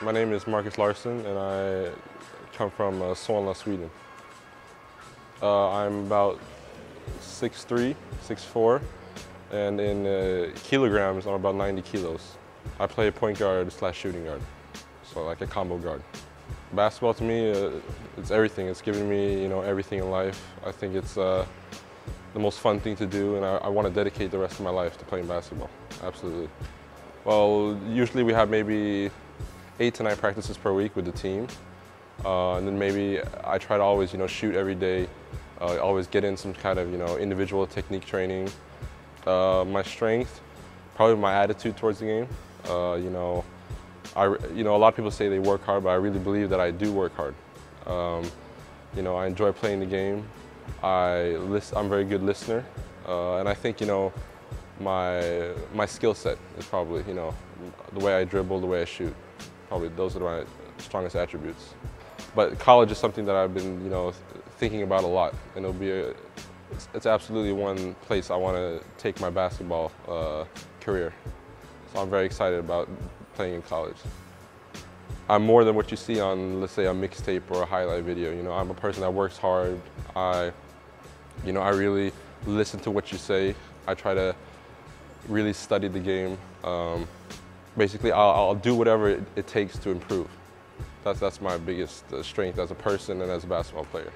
My name is Marcus Larsson, and I come from Solna, Sweden. I'm about 6'3", 6'4", and in kilograms, I'm about 90 kilos. I play point guard / shooting guard, so like a combo guard. Basketball to me, it's everything. It's given me, everything in life. I think it's the most fun thing to do, and I want to dedicate the rest of my life to playing basketball. Absolutely. Well, usually we have maybe 8 to 9 practices per week with the team, and then maybe I try to always, shoot every day. Always get in some kind of, individual technique training. My strength, probably my attitude towards the game. A lot of people say they work hard, but I really believe that I do work hard. I enjoy playing the game. I'm a very good listener, and I think, my skill set is probably, the way I dribble, the way I shoot. Probably those are my strongest attributes. But college is something that I've been, thinking about a lot, and it's absolutely one place I want to take my basketball career. So I'm very excited about playing in college. I'm more than what you see on, let's say, a mixtape or a highlight video. I'm a person that works hard. I really listen to what you say. I try to really study the game. Basically, I'll do whatever it takes to improve. That's my biggest strength as a person and as a basketball player.